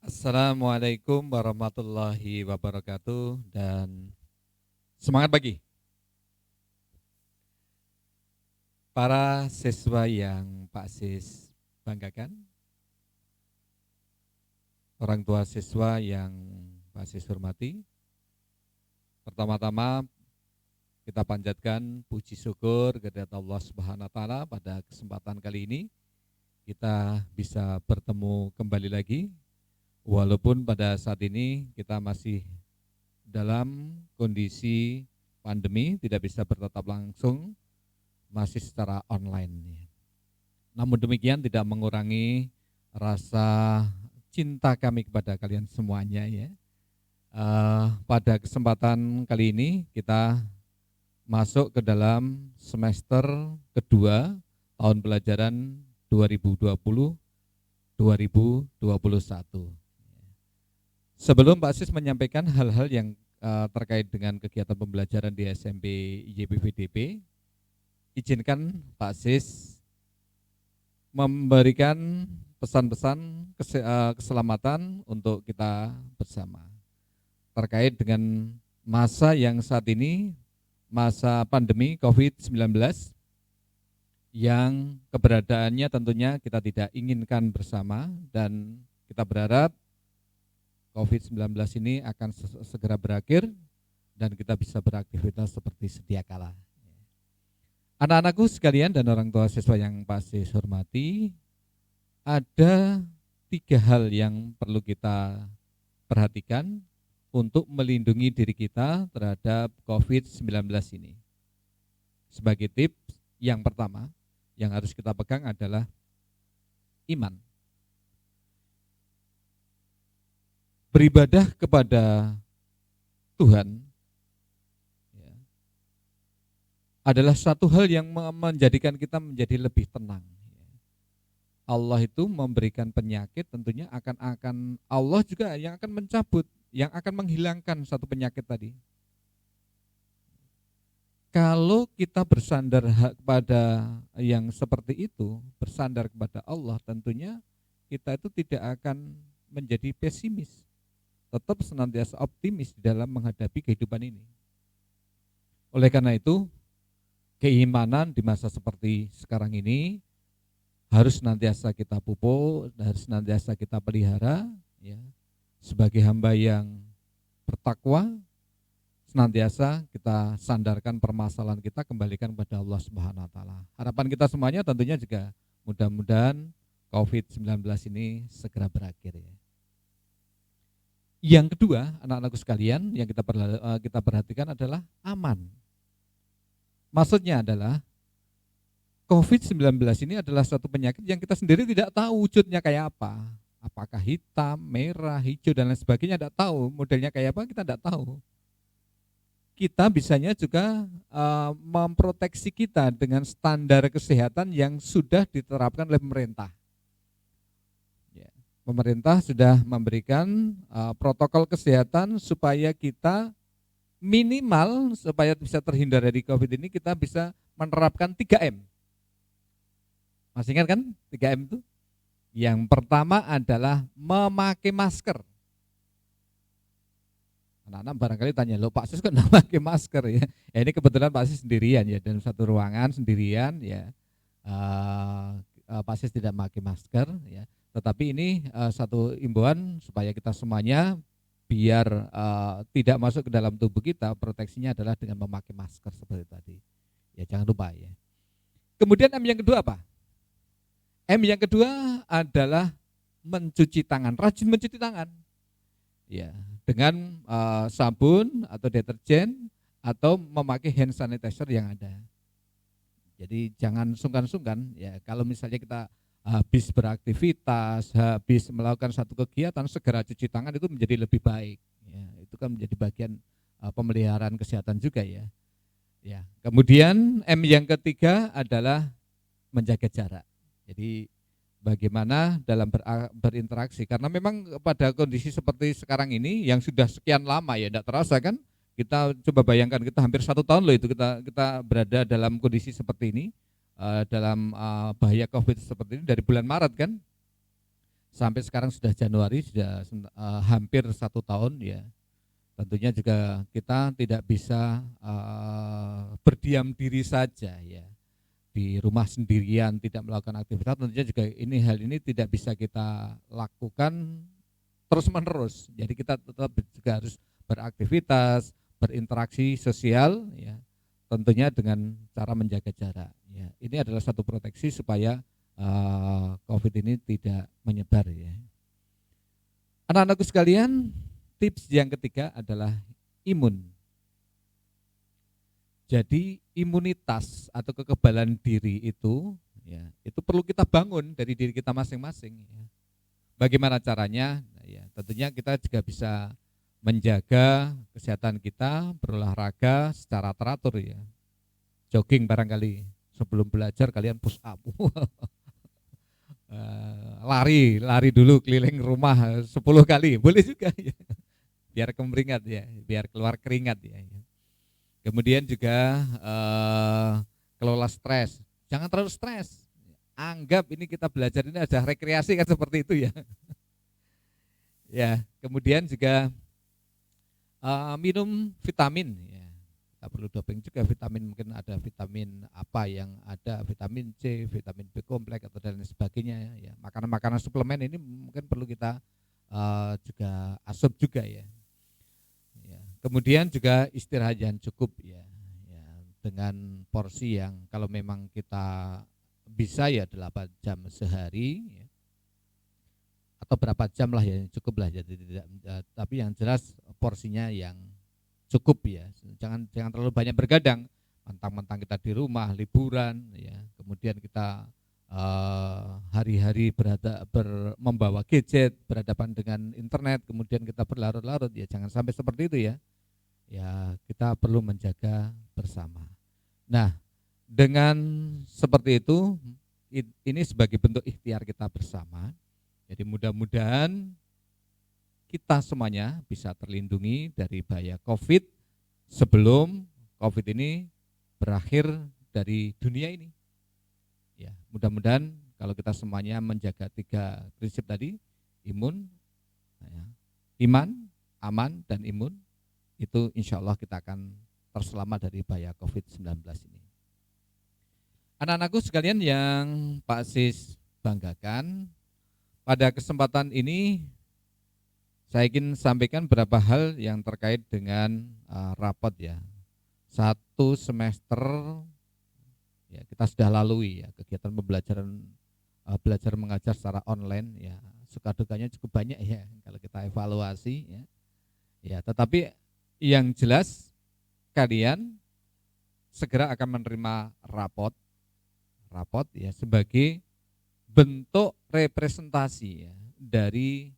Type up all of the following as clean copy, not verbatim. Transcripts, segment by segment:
Assalamualaikum warahmatullahi wabarakatuh dan semangat pagi para siswa yang Pak Sis banggakan, orang tua siswa yang Pak Sis hormati. Pertama-tama kita panjatkan puji syukur kehadirat Allah Subhanahu wa taala pada kesempatan kali ini kita bisa bertemu kembali lagi walaupun pada saat ini kita masih dalam kondisi pandemi, tidak bisa bertatap langsung, masih secara online. Namun demikian tidak mengurangi rasa cinta kami kepada kalian semuanya ya. Pada kesempatan kali ini kita masuk ke dalam semester kedua tahun pelajaran 2020-2021. Sebelum Pak Sis menyampaikan hal-hal yang terkait dengan kegiatan pembelajaran di SMP YPVDP, izinkan Pak Sis memberikan pesan-pesan keselamatan untuk kita bersama terkait dengan masa yang saat ini, masa pandemi COVID-19 yang keberadaannya tentunya kita tidak inginkan bersama, dan kita berharap COVID-19 ini akan segera berakhir dan kita bisa beraktivitas seperti sedia kala. Anak-anakku sekalian dan orang tua siswa yang pasti hormati, ada 3 hal yang perlu kita perhatikan untuk melindungi diri kita terhadap COVID-19 ini. Sebagai tips, yang pertama yang harus kita pegang adalah iman. Beribadah kepada Tuhan adalah satu hal yang menjadikan kita menjadi lebih tenang. Allah itu memberikan penyakit, tentunya akan Allah juga yang akan mencabut, yang akan menghilangkan satu penyakit tadi. Kalau kita bersandar kepada yang seperti itu, bersandar kepada Allah, tentunya kita itu tidak akan menjadi pesimis, tetap senantiasa optimis di dalam menghadapi kehidupan ini. Oleh karena itu, keimanan di masa seperti sekarang ini harus senantiasa kita pupuk, harus senantiasa kita pelihara ya. Sebagai hamba yang bertakwa, senantiasa kita sandarkan permasalahan kita, kembalikan kepada Allah Subhanahu wa taala. Harapan kita semuanya tentunya juga mudah-mudahan COVID-19 ini segera berakhir ya. Yang kedua, anak-anakku sekalian, yang kita perhatikan adalah aman. Maksudnya adalah COVID-19 ini adalah suatu penyakit yang kita sendiri tidak tahu wujudnya kayak apa. Apakah hitam, merah, hijau, dan lain sebagainya, tidak tahu. Modelnya kayak apa, kita tidak tahu. Kita bisanya juga memproteksi kita dengan standar kesehatan yang sudah diterapkan oleh pemerintah. Pemerintah sudah memberikan protokol kesehatan supaya kita minimal, supaya bisa terhindar dari COVID ini, kita bisa menerapkan 3M. Masih ingat kan 3M itu? Yang pertama adalah memakai masker. Anak-anak barangkali tanya, loh Pak Sis kok nggak pakai masker ya? Ini kebetulan Pak Sis sendirian ya, dalam satu ruangan sendirian ya. Pak Sis tidak pakai masker ya. Tetapi ini satu imbauan supaya kita semuanya biar tidak masuk ke dalam tubuh kita, proteksinya adalah dengan memakai masker seperti tadi. Ya jangan lupa ya. Kemudian M yang kedua apa? M yang kedua adalah mencuci tangan, rajin mencuci tangan. Ya, dengan sabun atau deterjen atau memakai hand sanitizer yang ada. Jadi jangan sungkan-sungkan ya, kalau misalnya kita habis beraktivitas, habis melakukan satu kegiatan, segera cuci tangan itu menjadi lebih baik. Ya, itu kan menjadi bagian pemeliharaan kesehatan juga ya. Ya, kemudian M yang ketiga adalah menjaga jarak. Jadi bagaimana dalam berinteraksi, karena memang pada kondisi seperti sekarang ini yang sudah sekian lama ya, tidak terasa kan, kita coba bayangkan kita hampir 1 tahun loh itu kita berada dalam kondisi seperti ini, dalam bahaya COVID seperti ini dari bulan Maret kan. sampai sekarang sudah Januari, sudah hampir 1 tahun ya. Tentunya juga kita tidak bisa berdiam diri saja ya di rumah sendirian, tidak melakukan aktivitas. Tentunya juga hal ini tidak bisa kita lakukan terus menerus. Jadi kita tetap juga harus beraktivitas, berinteraksi sosial ya, tentunya dengan cara menjaga jarak ya. Ini adalah satu proteksi supaya COVID ini tidak menyebar ya. Anak-anakku sekalian, tips yang ketiga adalah imun. Jadi imunitas atau kekebalan diri itu ya, itu perlu kita bangun dari diri kita masing-masing ya. Bagaimana caranya? Nah, ya, tentunya kita juga bisa menjaga kesehatan kita, berolahraga secara teratur ya. Jogging barangkali, sebelum belajar kalian push up. Lari dulu keliling rumah 10 kali, boleh juga ya. Biar keringat ya, biar keluar keringat ya. Kemudian juga kelola stres. Jangan terlalu stres. Anggap ini kita belajar ini ada rekreasi kan, seperti itu ya. Ya, kemudian juga minum vitamin ya. Kita perlu doping juga vitamin, mungkin ada vitamin apa yang ada, vitamin C, vitamin B kompleks atau dan lain sebagainya ya. Makanan-makanan suplemen ini mungkin perlu kita juga asup juga ya. Kemudian juga istirahat yang cukup ya, dengan porsi yang kalau memang kita bisa ya 8 jam sehari ya, atau berapa jam lah ya cukup lah, jadi tidak, tapi yang jelas porsinya yang cukup ya, jangan terlalu banyak bergadang, mentang-mentang kita di rumah liburan ya, kemudian kita hari-hari membawa gadget, berhadapan dengan internet, kemudian kita berlarut-larut ya, jangan sampai seperti itu ya. Ya, kita perlu menjaga bersama. Nah, dengan seperti itu, ini sebagai bentuk ikhtiar kita bersama. Jadi mudah-mudahan kita semuanya bisa terlindungi dari bahaya COVID sebelum COVID ini berakhir dari dunia ini. Ya, mudah-mudahan kalau kita semuanya menjaga 3 prinsip tadi, imun, iman, aman, dan imun, itu insya Allah kita akan terselamat dari bahaya COVID-19 ini. Anak-anakku sekalian yang Pak Sis banggakan, pada kesempatan ini saya ingin sampaikan beberapa hal yang terkait dengan rapot ya. 1 semester ya, kita sudah lalui ya, kegiatan pembelajaran belajar mengajar secara online ya, suka dukanya cukup banyak ya kalau kita evaluasi ya. Ya, tetapi yang jelas kalian segera akan menerima rapot ya sebagai bentuk representasi ya dari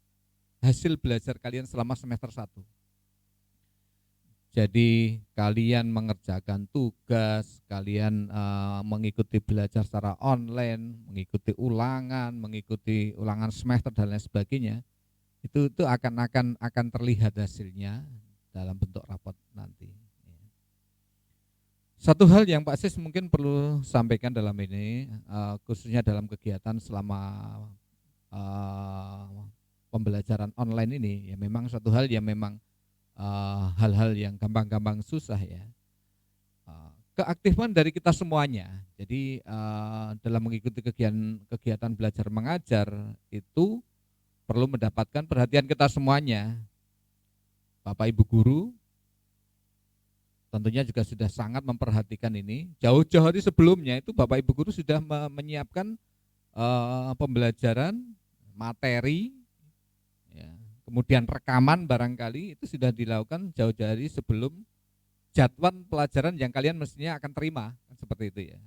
hasil belajar kalian selama semester 1. Jadi kalian mengerjakan tugas, kalian mengikuti belajar secara online, mengikuti ulangan semester dan lain sebagainya. Itu akan terlihat hasilnya dalam bentuk rapot nanti. Satu hal yang Pak Sis mungkin perlu sampaikan dalam ini, khususnya dalam kegiatan selama pembelajaran online ini, ya memang satu hal yang memang hal-hal yang gampang-gampang susah ya. Keaktifan dari kita semuanya. Jadi dalam mengikuti kegiatan belajar mengajar itu perlu mendapatkan perhatian kita semuanya. Bapak Ibu guru tentunya juga sudah sangat memperhatikan ini. Jauh-jauh hari sebelumnya itu Bapak Ibu guru sudah menyiapkan pembelajaran, materi, ya, kemudian rekaman barangkali itu sudah dilakukan jauh-jauh hari sebelum jadwal pelajaran yang kalian mestinya akan terima, seperti itu ya.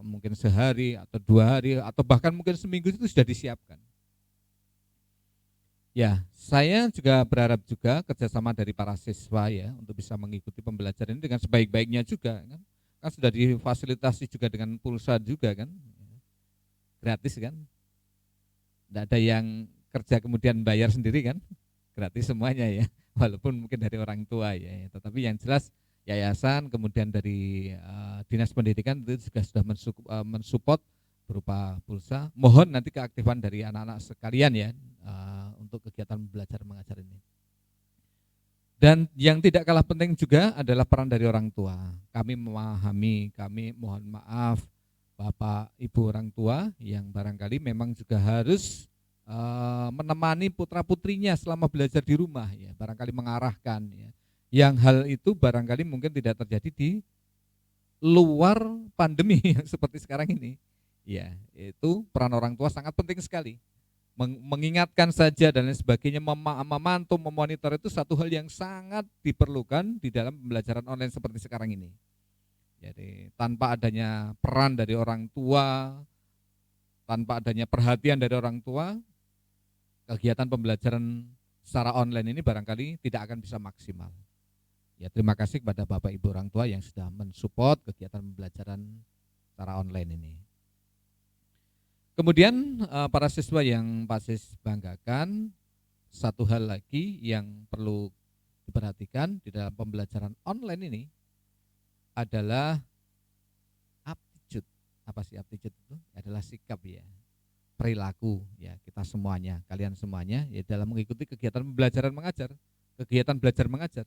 Mungkin sehari atau 2 hari atau bahkan mungkin seminggu itu sudah disiapkan. Ya, saya juga berharap juga kerjasama dari para siswa ya untuk bisa mengikuti pembelajaran ini dengan sebaik-baiknya juga kan. Kan sudah difasilitasi juga dengan pulsa juga kan, gratis kan. Tidak ada yang kerja kemudian bayar sendiri kan, gratis semuanya ya. Walaupun mungkin dari orang tua ya. Tetapi yang jelas yayasan kemudian dari dinas pendidikan itu juga sudah mensupport berupa pulsa. Mohon nanti keaktifan dari anak-anak sekalian ya untuk kegiatan belajar mengajar ini. Dan yang tidak kalah penting juga adalah peran dari orang tua. Kami memahami, kami mohon maaf Bapak Ibu orang tua yang barangkali memang juga harus menemani putra-putrinya selama belajar di rumah ya, barangkali mengarahkan ya. Yang hal itu barangkali mungkin tidak terjadi di luar pandemi yang seperti sekarang ini. Ya, itu peran orang tua sangat penting sekali. Mengingatkan saja dan lain sebagainya, memantau, memonitor itu satu hal yang sangat diperlukan di dalam pembelajaran online seperti sekarang ini. Jadi tanpa adanya peran dari orang tua, tanpa adanya perhatian dari orang tua, kegiatan pembelajaran secara online ini barangkali tidak akan bisa maksimal. Ya, terima kasih kepada Bapak Ibu orang tua yang sudah mensupport kegiatan pembelajaran secara online ini. Kemudian para siswa yang Pak Sis banggakan, satu hal lagi yang perlu diperhatikan di dalam pembelajaran online ini adalah aptitude. Apa sih aptitude itu? Adalah sikap ya, perilaku ya kita semuanya, kalian semuanya ya dalam mengikuti kegiatan pembelajaran mengajar, kegiatan belajar mengajar.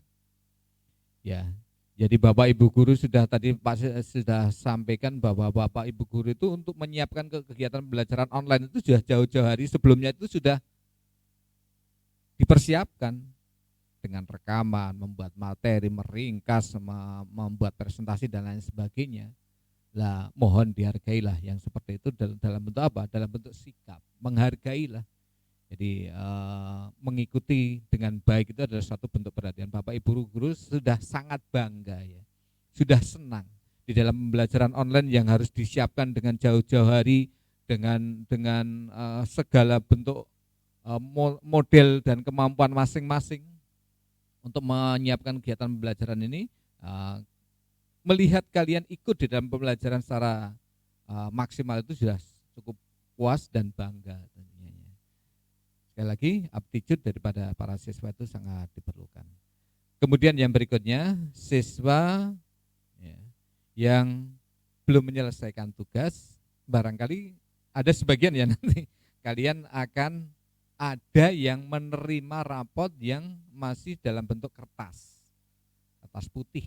Ya, jadi Bapak Ibu guru sudah tadi Pak sudah sampaikan bahwa Bapak Ibu guru itu untuk menyiapkan kegiatan pembelajaran online itu sudah jauh-jauh hari sebelumnya itu sudah dipersiapkan dengan rekaman, membuat materi, meringkas, membuat presentasi dan lain sebagainya. Lah, mohon dihargailah yang seperti itu dalam bentuk apa? Dalam bentuk sikap, menghargailah. Jadi mengikuti dengan baik itu adalah satu bentuk perhatian. Bapak Ibu guru sudah sangat bangga ya, sudah senang di dalam pembelajaran online yang harus disiapkan dengan jauh-jauh hari, dengan segala bentuk model dan kemampuan masing-masing untuk menyiapkan kegiatan pembelajaran ini. Melihat kalian ikut di dalam pembelajaran secara maksimal itu sudah cukup puas dan bangga. Sekali lagi, aptitude daripada para siswa itu sangat diperlukan. Kemudian yang berikutnya, siswa ya, yang belum menyelesaikan tugas, barangkali ada sebagian ya nanti kalian akan ada yang menerima rapot yang masih dalam bentuk kertas putih,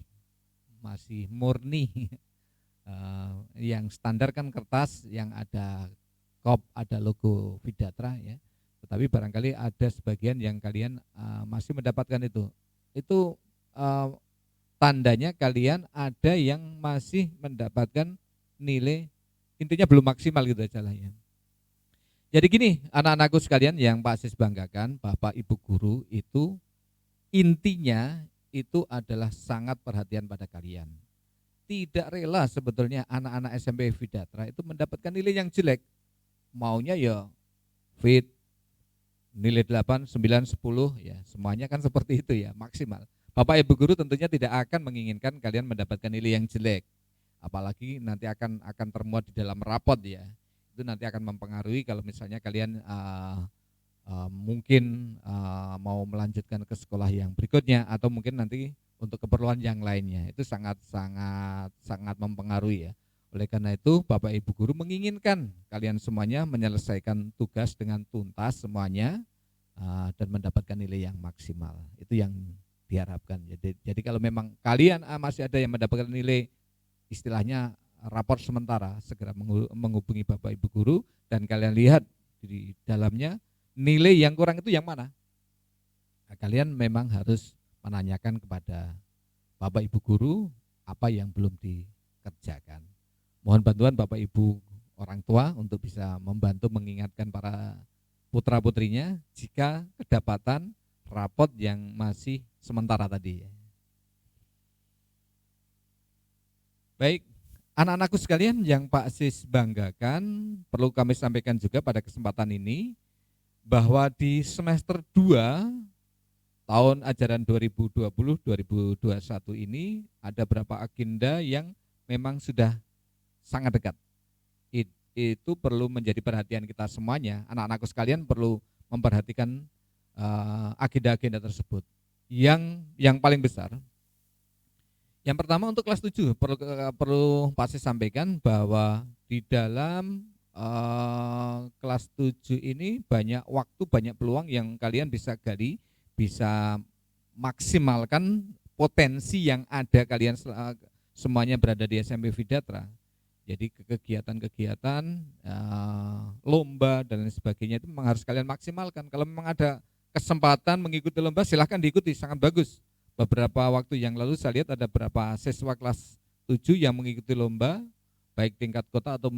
masih murni. Yang standar kan kertas yang ada kop, ada logo Vidatra ya. Tetapi barangkali ada sebagian yang kalian masih mendapatkan itu. Itu tandanya kalian ada yang masih mendapatkan nilai, intinya belum maksimal gitu aja lah ya. Jadi gini, anak-anakku sekalian yang Pak Sis banggakan, Bapak Ibu guru itu intinya itu adalah sangat perhatian pada kalian. Tidak rela sebetulnya anak-anak SMP Vidatra itu mendapatkan nilai yang jelek. Maunya ya fit, nilai 8, 9, 10 ya, semuanya kan seperti itu ya, maksimal. Bapak Ibu guru tentunya tidak akan menginginkan kalian mendapatkan nilai yang jelek. Apalagi nanti akan termuat di dalam rapot ya. Itu nanti akan mempengaruhi kalau misalnya kalian mungkin mau melanjutkan ke sekolah yang berikutnya atau mungkin nanti untuk keperluan yang lainnya. Itu sangat mempengaruhi ya. Oleh karena itu Bapak Ibu guru menginginkan kalian semuanya menyelesaikan tugas dengan tuntas semuanya dan mendapatkan nilai yang maksimal. Itu yang diharapkan. Jadi kalau memang kalian masih ada yang mendapatkan nilai istilahnya rapor sementara, segera menghubungi Bapak Ibu guru dan kalian lihat di dalamnya nilai yang kurang itu yang mana. Nah, kalian memang harus menanyakan kepada Bapak Ibu guru apa yang belum dikerjakan. Mohon bantuan Bapak Ibu orang tua untuk bisa membantu mengingatkan para putra-putrinya jika kedapatan rapot yang masih sementara tadi. Baik, anak-anakku sekalian yang Pak Sis banggakan, perlu kami sampaikan juga pada kesempatan ini bahwa di semester 2 tahun ajaran 2020-2021 ini ada beberapa agenda yang memang sudah sangat dekat. Itu perlu menjadi perhatian kita semuanya. Anak-anakku sekalian perlu memperhatikan agenda-agenda tersebut. Yang paling besar, yang pertama untuk kelas 7 perlu Pak Sis sampaikan bahwa di dalam kelas 7 ini banyak waktu, banyak peluang yang kalian bisa gali, bisa maksimalkan potensi yang ada kalian semuanya berada di SMP Vidatra. Jadi kegiatan-kegiatan, lomba dan lain sebagainya itu memang harus kalian maksimalkan. Kalau memang ada kesempatan mengikuti lomba, silahkan diikuti, sangat bagus. Beberapa waktu yang lalu saya lihat ada beberapa siswa kelas 7 yang mengikuti lomba, baik tingkat kota atau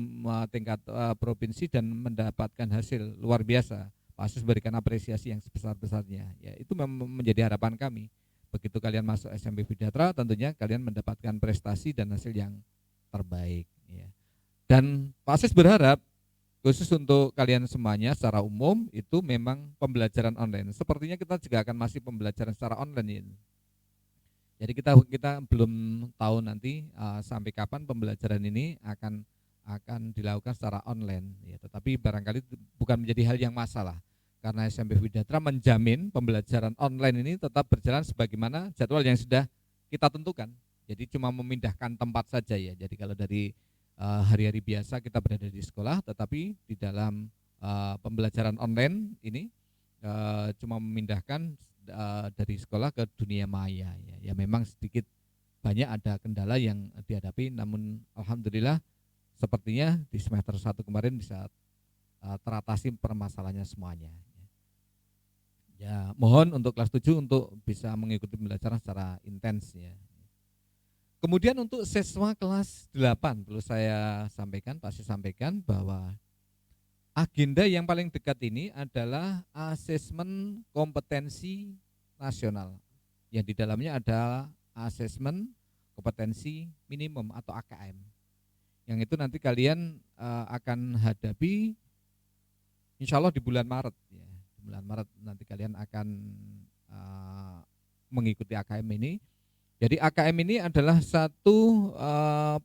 tingkat provinsi, dan mendapatkan hasil luar biasa. Pak Asus berikan apresiasi yang sebesar-besarnya. Ya, itu menjadi harapan kami. Begitu kalian masuk SMP Vidatra, tentunya kalian mendapatkan prestasi dan hasil yang terbaik. Ya. Dan Pak Asus berharap khusus untuk kalian semuanya secara umum itu memang pembelajaran online. Sepertinya kita juga akan masih pembelajaran secara online ini. Jadi kita belum tahu nanti sampai kapan pembelajaran ini akan dilakukan secara online. Ya, tetapi barangkali bukan menjadi hal yang masalah karena SMP Vidatra menjamin pembelajaran online ini tetap berjalan sebagaimana jadwal yang sudah kita tentukan. Jadi cuma memindahkan tempat saja ya. Jadi kalau dari hari-hari biasa kita berada di sekolah, tetapi di dalam pembelajaran online ini cuma memindahkan dari sekolah ke dunia maya ya. Ya memang sedikit banyak ada kendala yang dihadapi, namun alhamdulillah sepertinya di semester 1 kemarin bisa teratasi permasalahannya semuanya. Ya, mohon untuk kelas 7 untuk bisa mengikuti pembelajaran secara intens ya. Kemudian untuk siswa kelas 8 perlu saya sampaikan, pasti sampaikan bahwa agenda yang paling dekat ini adalah asesmen kompetensi nasional. Yang di dalamnya ada asesmen kompetensi minimum atau AKM. Yang itu nanti kalian akan hadapi insya Allah di bulan Maret. Ya. Di bulan Maret nanti kalian akan mengikuti AKM ini. Jadi AKM ini adalah satu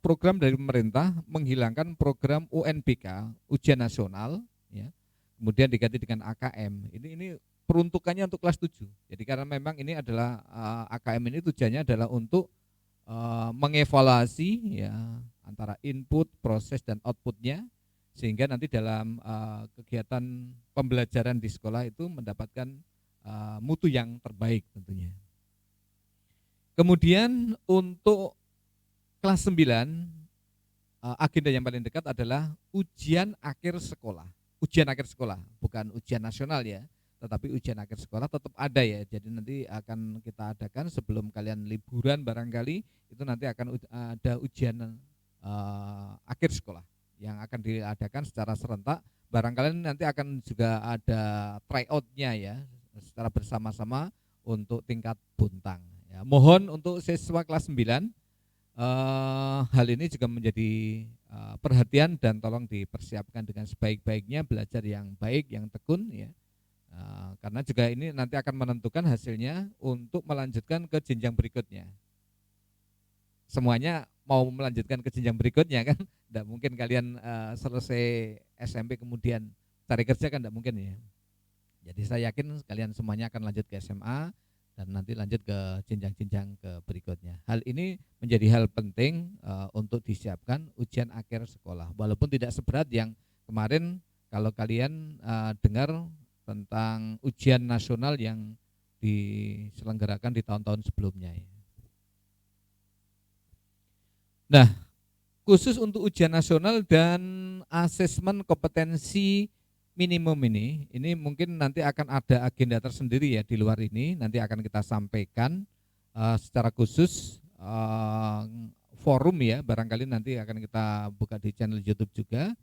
program dari pemerintah menghilangkan program UNBK, ujian nasional, ya. Kemudian diganti dengan AKM. Ini peruntukannya untuk kelas 7. Jadi karena memang ini adalah AKM ini tujuannya adalah untuk mengevaluasi ya antara input, proses dan outputnya, sehingga nanti dalam kegiatan pembelajaran di sekolah itu mendapatkan mutu yang terbaik tentunya. Kemudian untuk kelas 9, agenda yang paling dekat adalah ujian akhir sekolah. Ujian akhir sekolah, bukan ujian nasional ya, tetapi ujian akhir sekolah tetap ada ya. Jadi nanti akan kita adakan sebelum kalian liburan barangkali, itu nanti akan ada ujian akhir sekolah yang akan diadakan secara serentak. Barangkali nanti akan juga ada tryout-nya ya, secara bersama-sama untuk tingkat buntang. Ya, mohon untuk siswa kelas 9 hal ini juga menjadi perhatian dan tolong dipersiapkan dengan sebaik-baiknya, belajar yang baik, yang tekun ya. Karena juga ini nanti akan menentukan hasilnya untuk melanjutkan ke jenjang berikutnya. Semuanya mau melanjutkan ke jenjang berikutnya kan, tidak mungkin kalian selesai SMP kemudian cari kerja kan, tidak mungkin ya. Jadi saya yakin kalian semuanya akan lanjut ke SMA dan nanti lanjut ke jenjang-jenjang ke berikutnya. Hal ini menjadi hal penting untuk disiapkan ujian akhir sekolah. Walaupun tidak seberat yang kemarin kalau kalian dengar tentang ujian nasional yang diselenggarakan di tahun-tahun sebelumnya. Nah, khusus untuk ujian nasional dan asesmen kompetensi minimum ini mungkin nanti akan ada agenda tersendiri ya di luar ini, nanti akan kita sampaikan secara khusus forum ya, barangkali nanti akan kita buka di channel YouTube juga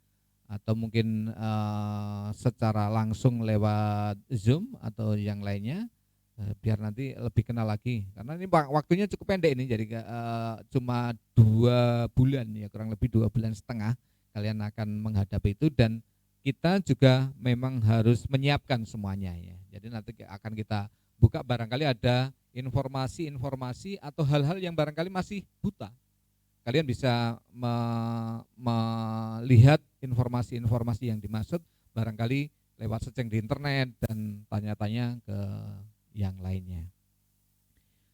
atau mungkin secara langsung lewat Zoom atau yang lainnya, biar nanti lebih kenal lagi karena ini waktunya cukup pendek ini, jadi cuma 2 bulan ya, kurang lebih 2,5 bulan kalian akan menghadapi itu, dan kita juga memang harus menyiapkan semuanya ya. Jadi nanti akan kita buka, barangkali ada informasi-informasi atau hal-hal yang barangkali masih buta. Kalian bisa melihat informasi-informasi yang dimaksud barangkali lewat searching di internet dan tanya-tanya ke yang lainnya.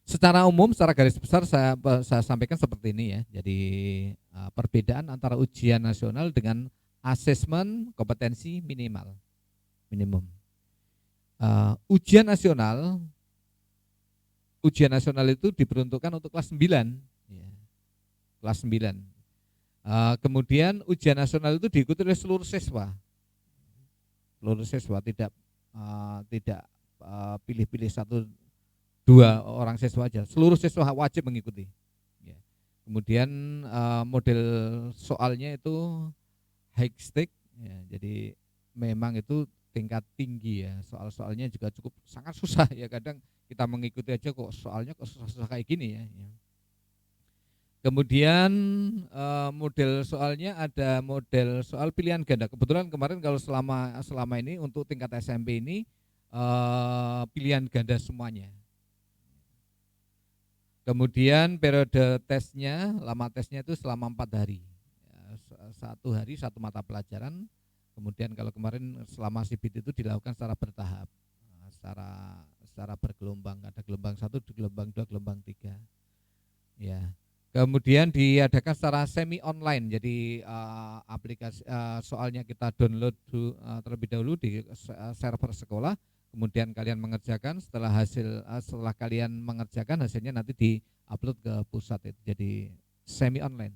Secara umum, secara garis besar saya sampaikan seperti ini ya. Jadi perbedaan antara ujian nasional dengan asesmen kompetensi minimum. Ujian nasional itu diperuntukkan untuk kelas 9, ya, kelas 9. Kemudian ujian nasional itu diikuti oleh seluruh siswa, tidak pilih-pilih 1-2 orang siswa aja, seluruh siswa wajib mengikuti. Ya. Kemudian model soalnya itu high stake, ya, jadi memang itu tingkat tinggi ya, soal-soalnya juga cukup sangat susah ya, kadang kita mengikuti aja kok soalnya kok susah-susah kayak gini ya. Kemudian model soalnya ada model soal pilihan ganda. Kebetulan kemarin kalau selama ini untuk tingkat SMP ini pilihan ganda semuanya. Kemudian periode tesnya, lama tesnya itu selama 4 hari. 1 hari 1 mata pelajaran. Kemudian kalau kemarin selama CBT itu dilakukan secara bertahap, secara bergelombang, ada gelombang 1, gelombang 2, gelombang 3. Ya. Kemudian diadakan secara semi online, jadi aplikasi soalnya kita download terlebih dahulu di server sekolah, kemudian kalian mengerjakan, setelah kalian mengerjakan hasilnya nanti diupload ke pusat itu, jadi semi online.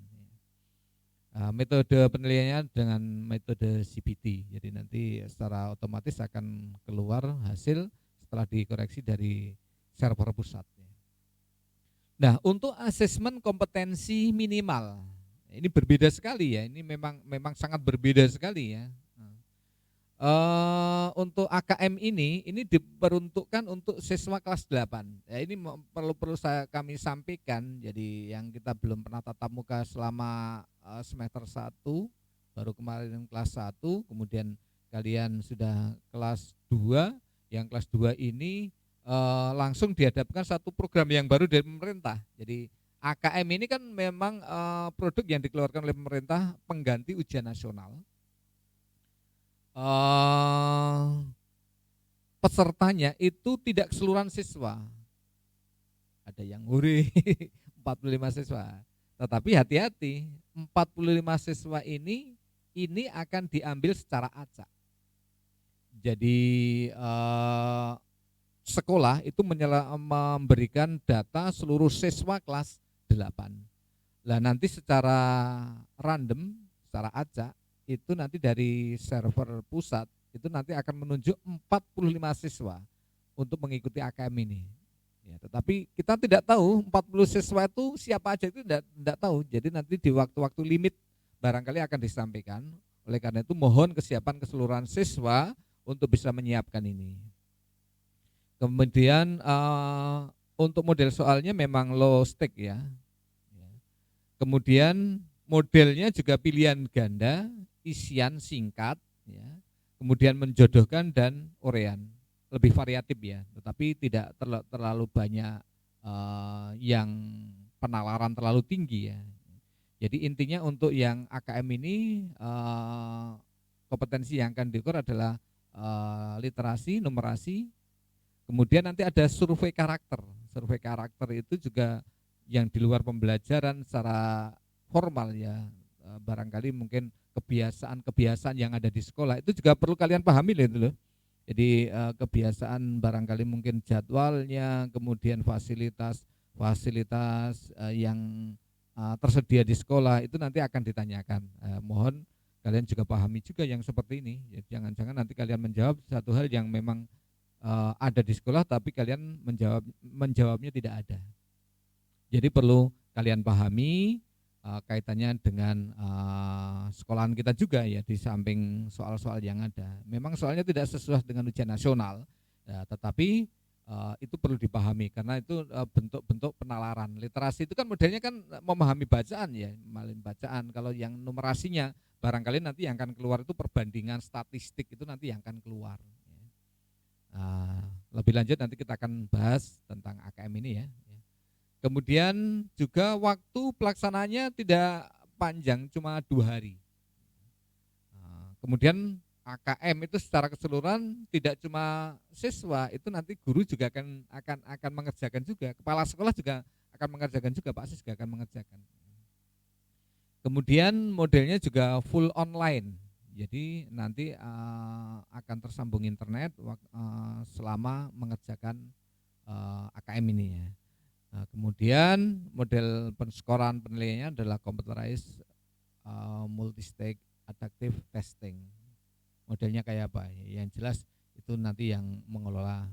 Metode penilaiannya dengan metode CBT, jadi nanti secara otomatis akan keluar hasil setelah dikoreksi dari server pusat. Nah, untuk asesmen kompetensi minimal, ini berbeda sekali ya, ini memang sangat berbeda sekali ya. Untuk AKM ini diperuntukkan untuk siswa kelas 8. Ya, ini perlu kami sampaikan, jadi yang kita belum pernah tatap muka selama semester 1, baru kemarin kelas 1, kemudian kalian sudah kelas 2, yang kelas 2 ini langsung dihadapkan satu program yang baru dari pemerintah. Jadi AKM ini kan memang produk yang dikeluarkan oleh pemerintah pengganti ujian nasional. Pesertanya itu tidak keseluruhan siswa. Ada yang nguri 45 siswa. Tetapi hati-hati, 45 siswa ini akan diambil secara acak. Jadi sekolah itu memberikan data seluruh siswa kelas 8. Lah nanti secara random, secara acak, itu nanti dari server pusat itu nanti akan menunjuk 45 siswa untuk mengikuti AKM ini. Ya, tetapi kita tidak tahu 40 siswa itu siapa aja, itu tidak tahu. Jadi nanti di waktu-waktu limit barangkali akan disampaikan. Oleh karena itu mohon kesiapan keseluruhan siswa untuk bisa menyiapkan ini. Kemudian untuk model soalnya memang low stake ya. Kemudian modelnya juga pilihan ganda, isian singkat, ya. Kemudian menjodohkan dan urean, lebih variatif ya, tetapi tidak terlalu banyak yang penalaran terlalu tinggi ya. Jadi intinya untuk yang AKM ini kompetensi yang akan diukur adalah literasi, numerasi. Kemudian nanti ada survei karakter. Survei karakter itu juga yang di luar pembelajaran secara formal ya. Barangkali mungkin kebiasaan yang ada di sekolah itu juga perlu kalian pahami loh. Jadi kebiasaan barangkali mungkin jadwalnya, kemudian fasilitas yang tersedia di sekolah itu nanti akan ditanyakan. Mohon kalian juga pahami juga yang seperti ini. Jangan-jangan nanti kalian menjawab satu hal yang memang ada di sekolah tapi kalian menjawabnya tidak ada. Jadi perlu kalian pahami kaitannya dengan sekolahan kita juga ya, di samping soal-soal yang ada. Memang soalnya tidak sesuai dengan ujian nasional, ya, tetapi itu perlu dipahami karena itu bentuk-bentuk penalaran. Literasi itu kan modelnya kan memahami bacaan ya, memahami bacaan. Kalau yang numerasinya barangkali nanti yang akan keluar itu perbandingan statistik, itu nanti yang akan keluar. Lebih lanjut nanti kita akan bahas tentang AKM ini ya. Kemudian juga waktu pelaksananya tidak panjang, cuma 2 hari. Kemudian AKM itu secara keseluruhan tidak cuma siswa, itu nanti guru juga akan mengerjakan juga, kepala sekolah juga akan mengerjakan juga, Pak Sis juga akan mengerjakan. Kemudian modelnya juga full online. Jadi nanti akan tersambung internet selama mengerjakan AKM ini ya. Nah, kemudian model penskoran penilaiannya adalah computerized multi-stage adaptive testing. Modelnya kayak apa? Yang jelas itu nanti yang mengelola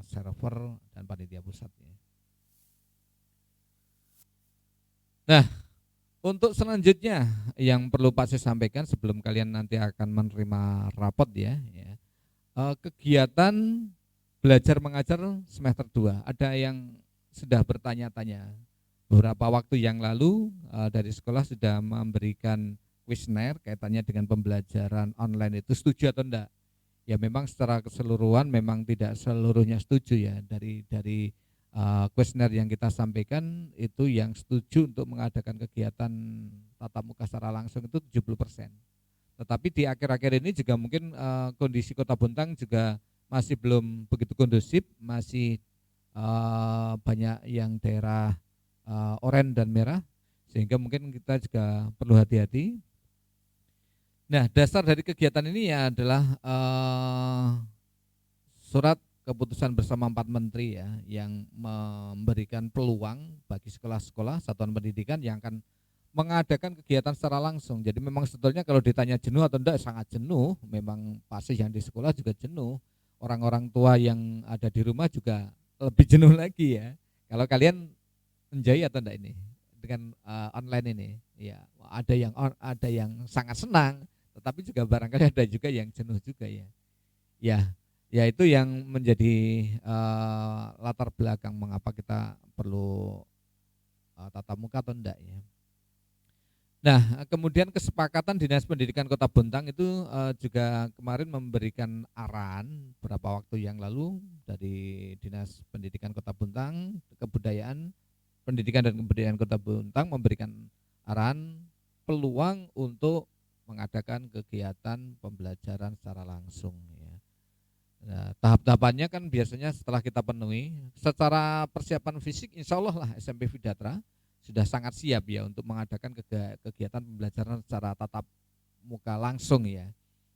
server dan panitia pusat ya. Nah, untuk selanjutnya yang perlu Pak saya sampaikan sebelum kalian nanti akan menerima rapot ya, kegiatan belajar mengajar semester 2. Ada yang sudah bertanya-tanya. Beberapa waktu yang lalu dari sekolah sudah memberikan kuesioner kaitannya dengan pembelajaran online itu setuju atau enggak. Ya memang secara keseluruhan memang tidak seluruhnya setuju ya dari kuesioner yang kita sampaikan itu yang setuju untuk mengadakan kegiatan tatap muka secara langsung itu 70%. Tetapi di akhir-akhir ini juga mungkin kondisi Kota Bontang juga masih belum begitu kondusif, masih banyak yang daerah oranye dan merah, sehingga mungkin kita juga perlu hati-hati. Nah, dasar dari kegiatan ini ya adalah surat keputusan bersama 4 menteri ya yang memberikan peluang bagi sekolah-sekolah satuan pendidikan yang akan mengadakan kegiatan secara langsung. Jadi memang sebetulnya kalau ditanya jenuh atau enggak, sangat jenuh. Memang pasti yang di sekolah juga jenuh. Orang-orang tua yang ada di rumah juga lebih jenuh lagi ya. Kalau kalian enjoy atau enggak ini dengan online ini? Ya, ada yang sangat senang, tetapi juga barangkali ada juga yang jenuh juga ya. Ya itu yang menjadi latar belakang mengapa kita perlu tatap muka atau enggak ya. Nah, kemudian kesepakatan Dinas Pendidikan Kota Bontang itu juga kemarin memberikan arahan beberapa waktu yang lalu dari Dinas Pendidikan Kota Bontang, Kebudayaan, Pendidikan dan Kebudayaan Kota Bontang memberikan arahan peluang untuk mengadakan kegiatan pembelajaran secara langsung ya. Nah, tahap-tahapannya kan biasanya setelah kita penuhi secara persiapan fisik, insya Allah lah SMP Vidatra sudah sangat siap ya untuk mengadakan kegiatan pembelajaran secara tatap muka langsung ya.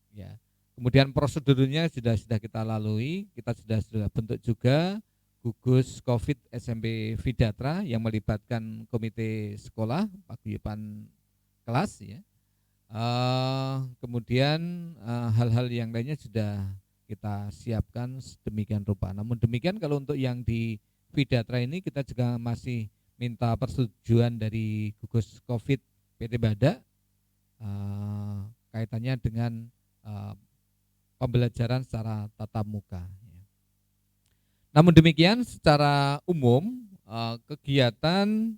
Ya. Kemudian prosedurnya sudah kita lalui, kita sudah bentuk juga gugus COVID SMP Vidatra yang melibatkan komite sekolah, paguyuban kelas ya. Kemudian hal-hal yang lainnya sudah kita siapkan sedemikian rupa. Namun demikian kalau untuk yang di Vidatra ini kita juga masih minta persetujuan dari gugus COVID PT Bada kaitannya dengan pembelajaran secara tatap muka. Namun demikian secara umum kegiatan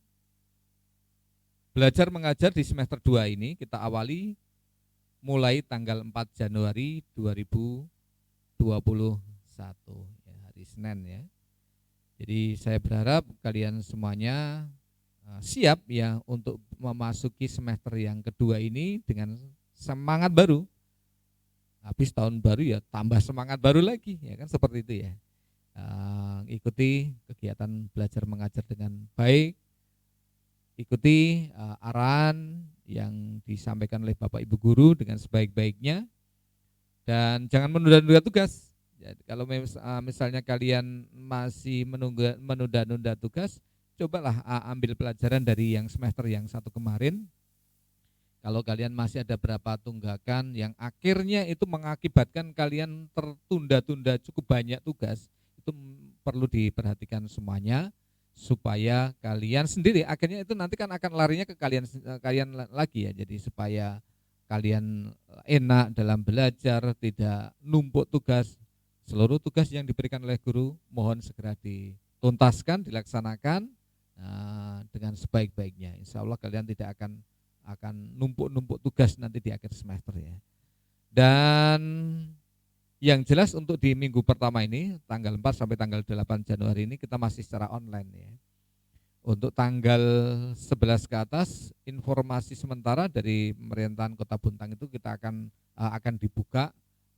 belajar mengajar di semester 2 ini kita awali mulai tanggal 4 Januari 2021 ya, hari Senin ya. Jadi saya berharap kalian semuanya siap ya untuk memasuki semester yang kedua ini dengan semangat baru. Habis tahun baru ya tambah semangat baru lagi ya kan seperti itu ya. Ikuti kegiatan belajar mengajar dengan baik. Ikuti arahan yang disampaikan oleh Bapak Ibu guru dengan sebaik-baiknya dan jangan menunda-nunda tugas. Jadi kalau misalnya kalian masih menunda-nunda tugas, cobalah ambil pelajaran dari yang semester yang satu kemarin. Kalau kalian masih ada berapa tunggakan yang akhirnya itu mengakibatkan kalian tertunda-tunda cukup banyak tugas, itu perlu diperhatikan semuanya supaya kalian sendiri akhirnya itu nanti kan akan larinya ke kalian lagi ya. Jadi supaya kalian enak dalam belajar, tidak numpuk tugas. Seluruh tugas yang diberikan oleh guru mohon segera dituntaskan, dilaksanakan dengan sebaik-baiknya. Insya Allah kalian tidak akan numpuk-numpuk tugas nanti di akhir semester ya. Dan yang jelas untuk di minggu pertama ini tanggal 4 sampai tanggal 8 Januari ini kita masih secara online ya. Untuk tanggal 11 ke atas informasi sementara dari pemerintahan Kota Bontang itu kita akan dibuka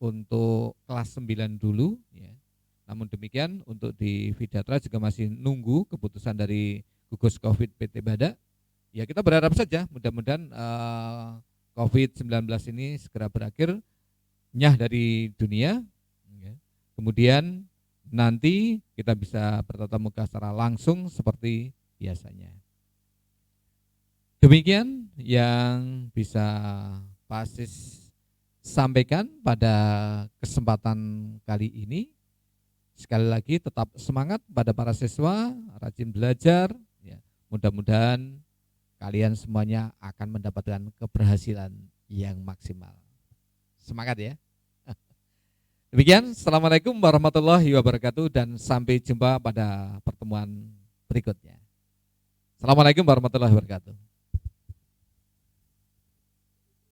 untuk kelas 9 dulu ya. Namun demikian untuk di Vidatra juga masih nunggu keputusan dari gugus COVID PT Bada. Ya kita berharap saja mudah-mudahan COVID-19 ini segera berakhir, nyah dari dunia, ya. Kemudian nanti kita bisa bertatap muka secara langsung seperti biasanya. Demikian yang bisa Pak Asis sampaikan pada kesempatan kali ini. Sekali lagi tetap semangat pada para siswa, rajin belajar, ya. Mudah-mudahan kalian semuanya akan mendapatkan keberhasilan yang maksimal. Semangat ya. Demikian, Assalamualaikum warahmatullahi wabarakatuh dan sampai jumpa pada pertemuan berikutnya. Assalamualaikum warahmatullahi wabarakatuh.